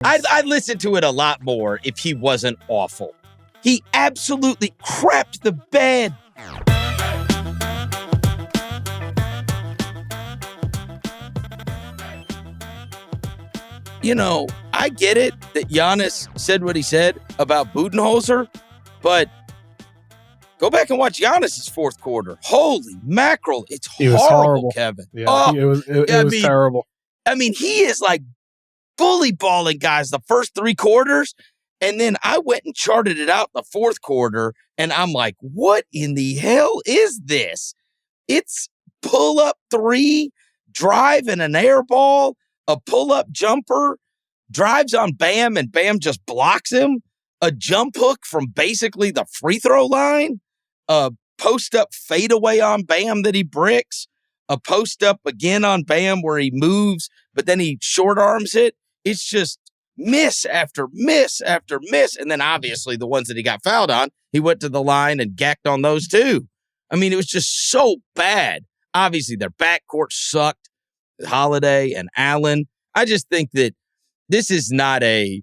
I'd listen to it a lot more if he wasn't awful. He absolutely crapped the bed. You know, I get it that Giannis said what he said about Budenholzer, but go back and watch Giannis's fourth quarter. Holy mackerel. It's horrible, Kevin. Yeah, it was terrible. I mean, he is like bully balling guys the first three quarters. And then I went and charted it out the fourth quarter. And I'm like, what in the hell is this? It's pull up three, drive and an air ball, a pull up jumper, drives on Bam and Bam just blocks him, a jump hook from basically the free throw line, a post up fadeaway on Bam that he bricks, a post up again on Bam where he moves, but then he short arms it. It's just miss after miss after miss. And then obviously the ones that he got fouled on, he went to the line and gacked on those too. I mean, it was just so bad. Obviously their backcourt sucked, Holiday and Allen. I just think that this is not they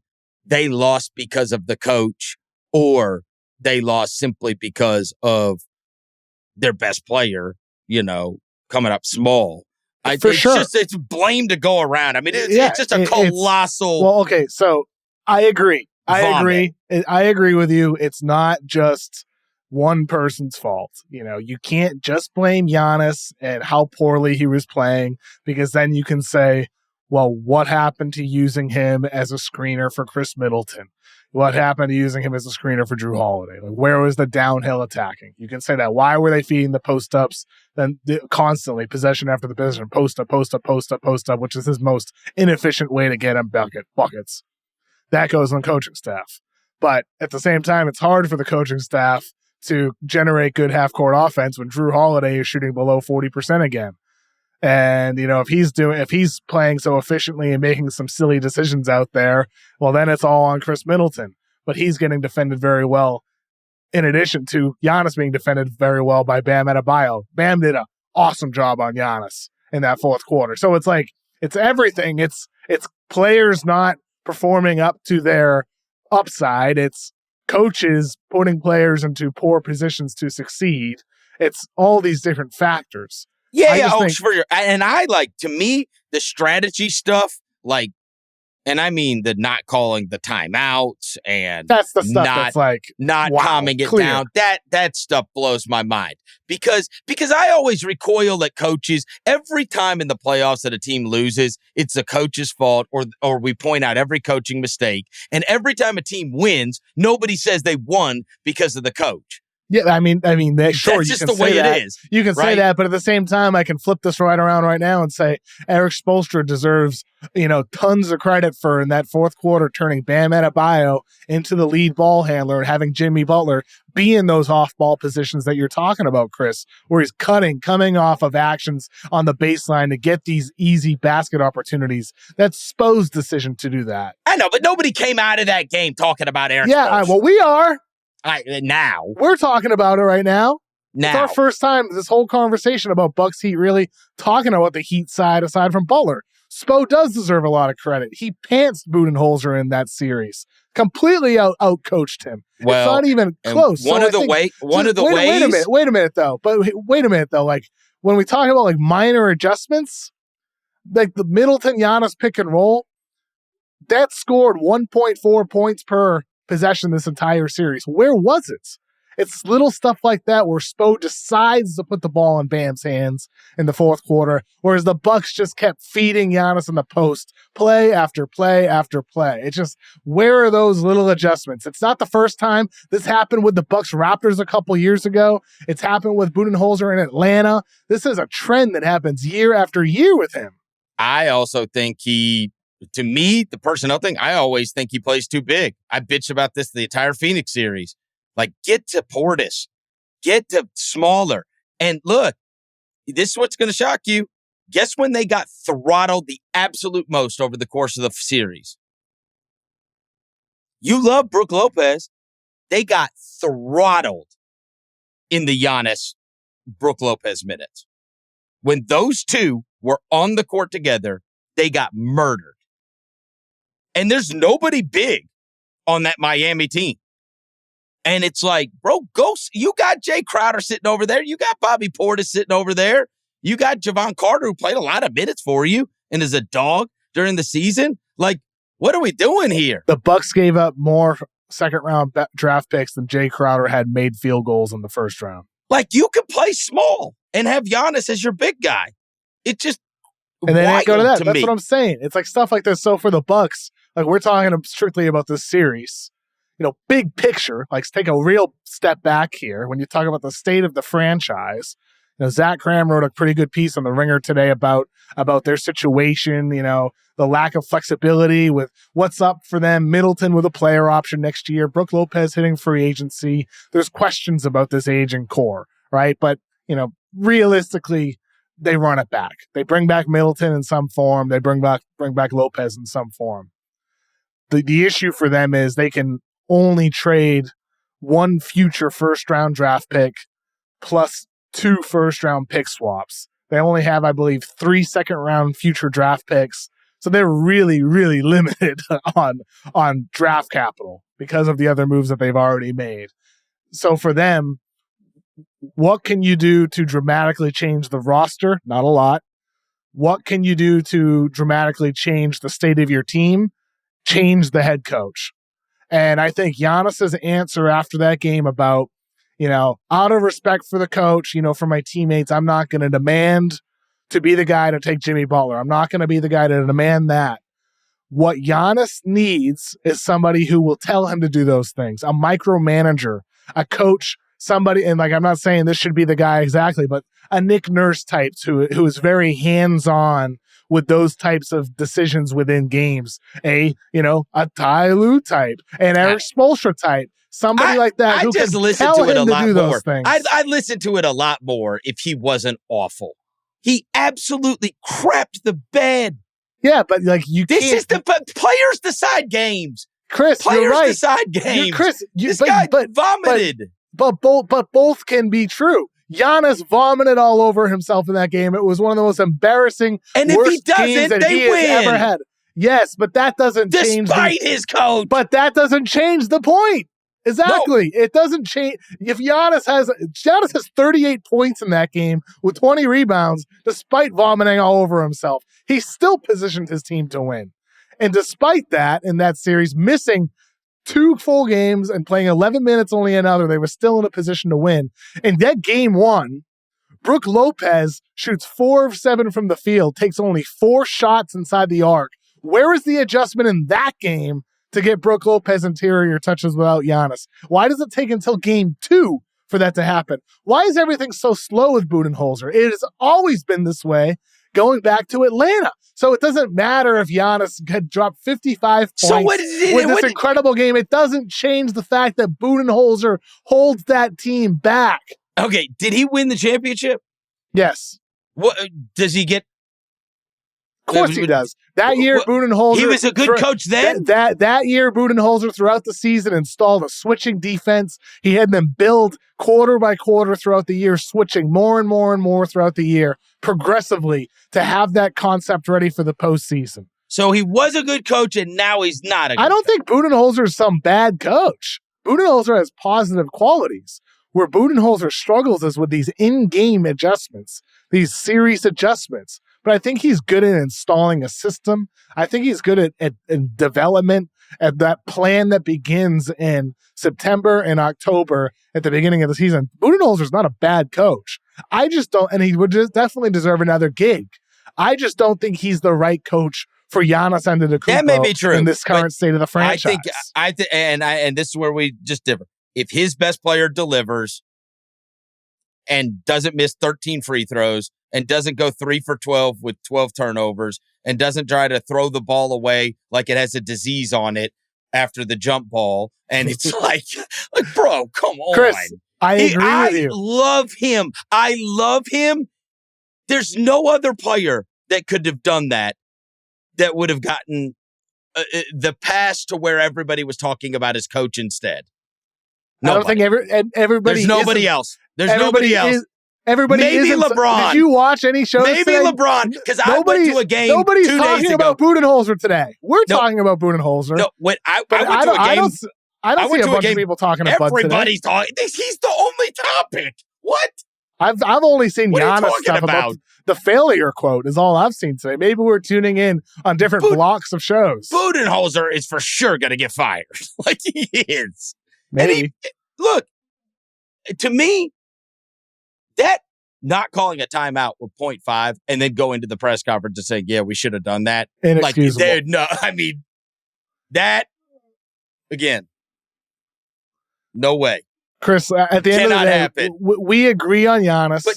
lost because of the coach or they lost simply because of their best player, coming up small. It's blame to go around. I mean, it's just a colossal. Well, okay, so I agree. I agree with you. It's not just one person's fault. You can't just blame Giannis and how poorly he was playing, because then you can say, well, what happened to using him as a screener for Chris Middleton? What happened to using him as a screener for Drew Holiday? Like, where was the downhill attacking? You can say that. Why were they feeding the post-ups then constantly, possession after the possession, post-up, post-up, post-up, post-up, which is his most inefficient way to get him buckets? That goes on coaching staff. But at the same time, it's hard for the coaching staff to generate good half-court offense when Drew Holiday is shooting below 40% again. And, if he's playing so efficiently and making some silly decisions out there, well, then it's all on Chris Middleton. But he's getting defended very well, in addition to Giannis being defended very well by Bam Adebayo. Bam did an awesome job on Giannis in that fourth quarter. So it's like, it's everything. It's players not performing up to their upside. It's coaches putting players into poor positions to succeed. It's all these different factors. And I to me, the strategy stuff, and I mean the not calling the timeouts and that's the stuff that's not calming it down. That stuff blows my mind because I always recoil at coaches every time in the playoffs that a team loses. It's the coach's fault, or we point out every coaching mistake. And every time a team wins, nobody says they won because of the coach. Yeah, I mean, sure, that's just the way it is. You can say that, but at the same time, I can flip this right around right now and say Eric Spoelstra deserves, tons of credit for in that fourth quarter turning Bam Adebayo into the lead ball handler and having Jimmy Butler be in those off-ball positions that you're talking about, Chris, where he's coming off of actions on the baseline to get these easy basket opportunities. That's Spo's decision to do that. I know, but nobody came out of that game talking about Eric Spoelstra. Yeah, well, we are. Now we're talking about it right now. Now it's our first time this whole conversation about Bucks Heat really talking about the Heat side aside from Butler. Spo does deserve a lot of credit. He pantsed Budenholzer in that series, completely out coached him. Well, it's not even close. Wait a minute though. Like when we talk about minor adjustments, like the Middleton Giannis pick and roll, that scored 1.4 points per possession this entire series. Where was it? It's little stuff like that where Spo decides to put the ball in Bam's hands in the fourth quarter, whereas the Bucks just kept feeding Giannis in the post play after play after play. It's just, where are those little adjustments? It's not the first time. This happened with the Bucks Raptors a couple years ago. It's happened with Budenholzer in Atlanta. This is a trend that happens year after year with him. I also think to me, the personnel thing, I always think he plays too big. I bitch about this the entire Phoenix series. Get to Portis. Get to smaller. And look, this is what's going to shock you. Guess when they got throttled the absolute most over the course of the series? You love Brook Lopez. They got throttled in the Giannis Brook Lopez minutes. When those two were on the court together, they got murdered. And there's nobody big on that Miami team. And it's like, bro, you got Jay Crowder sitting over there. You got Bobby Portis sitting over there. You got Javon Carter, who played a lot of minutes for you and is a dog during the season. Like, what are we doing here? The Bucks gave up more second-round draft picks than Jay Crowder had made field goals in the first round. Like, you could play small and have Giannis as your big guy. It just and then wild go to that. to That's me. what I'm saying. It's like stuff like this. So for the Bucks, like we're talking strictly about this series. Big picture, like take a real step back here. When you talk about the state of the franchise, Zach Cram wrote a pretty good piece on The Ringer today about their situation, the lack of flexibility with what's up for them. Middleton with a player option next year. Brook Lopez hitting free agency. There's questions about this aging core, right? But, realistically, they run it back. They bring back Middleton in some form. They bring back Lopez in some form. The issue for them is they can only trade one future first-round draft pick plus 2 first-round pick swaps. They only have, I believe, 3 second-round future draft picks. So they're really, really limited on draft capital because of the other moves that they've already made. So for them, what can you do to dramatically change the roster? Not a lot. What can you do to dramatically change the state of your team? Change the head coach. And I think Giannis's answer after that game about, out of respect for the coach, for my teammates, I'm not going to demand to be the guy to take Jimmy Butler. I'm not going to be the guy to demand that. What Giannis needs is somebody who will tell him to do those things, a micromanager, a coach, somebody, and I'm not saying this should be the guy exactly, but a Nick Nurse type who is very hands-on with those types of decisions within games. A Ty Lue type, an Eric Spoelstra type, somebody like that who can tell him to do those things. I'd listen to it a lot more if he wasn't awful. He absolutely crapped the bed. Yeah, but this is players decide games. Chris, players you're right. decide games. This guy vomited. But both can be true. Giannis vomited all over himself in that game. It was one of the most embarrassing, worst games that he has ever had. Yes, but that doesn't change. Despite his coach. But that doesn't change the point. Exactly. No. It doesn't change. If Giannis has 38 points in that game with 20 rebounds, despite vomiting all over himself, he still positioned his team to win. And despite that, in that series, missing 2 full games and playing 11 minutes only another, they were still in a position to win. And that game 1, Brook Lopez shoots 4 of 7 from the field, takes only 4 shots inside the arc. Where is the adjustment in that game to get Brook Lopez interior touches without Giannis? Why does it take until game 2 for that to happen? Why is everything so slow with Budenholzer? It has always been this way going back to Atlanta. So it doesn't matter if Giannis had dropped 55 points with this incredible game. It doesn't change the fact that Budenholzer holds that team back. Okay, did he win the championship? Yes. What does he get? Of course he does. That year, Budenholzer... He was a good coach then? That year, Budenholzer, throughout the season, installed a switching defense. He had them build quarter by quarter throughout the year, switching more and more and more throughout the year, progressively, to have that concept ready for the postseason. So he was a good coach, and now he's not a good I don't think Budenholzer is some bad coach. Budenholzer has positive qualities. Where Budenholzer struggles is with these in-game adjustments, these series adjustments. But I think he's good at installing a system. I think he's good at development, at that plan that begins in September and October at the beginning of the season. Budenholzer's not a bad coach. I just don't, and he would definitely deserve another gig. I just don't think he's the right coach for Giannis Antetokounmpo. That may be true in this current state of the franchise. I think, and this is where we just differ. If his best player delivers and doesn't miss 13 free throws and doesn't go 3 for 12 with 12 turnovers and doesn't try to throw the ball away like it has a disease on it after the jump ball, and it's like bro, come on. Chris, I agree with you. I love him. There's no other player that could have done that would have gotten the pass to where everybody was talking about his coach instead. Nobody. I don't think everybody. There's nobody else. There's nobody else. Everybody maybe isn't. LeBron. Did you watch any shows Maybe today? LeBron, because I went to a game Nobody's 2 talking days about ago. Budenholzer today. We're talking about Budenholzer. No, when I but went to a game. I don't see a bunch of people talking about Bud today. Everybody's talking. He's the only topic. What? I've only seen Giannis stuff about the failure quote is all I've seen today. Maybe we're tuning in on different blocks of shows. Budenholzer is for sure going to get fired. Like he is. Maybe. Look, to me, that not calling a timeout with 0.5 and then go into the press conference and say, yeah, we should have done that. Inexcusable. Like, no, I mean, that, again, no way. Chris, at the end of the day, we agree on Giannis.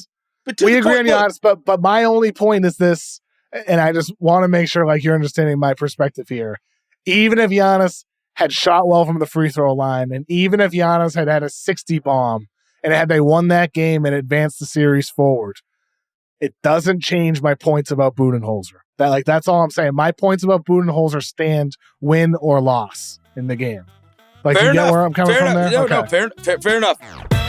But my only point is this, and I just want to make sure like you're understanding my perspective here. Even if Giannis had shot well from the free throw line, and even if Giannis had a 60 bomb, and had they won that game and advanced the series forward, it doesn't change my points about Budenholzer. That's all I'm saying. My points about Budenholzer stand win or loss in the game. Like, you get where I'm coming from there? No, fair enough.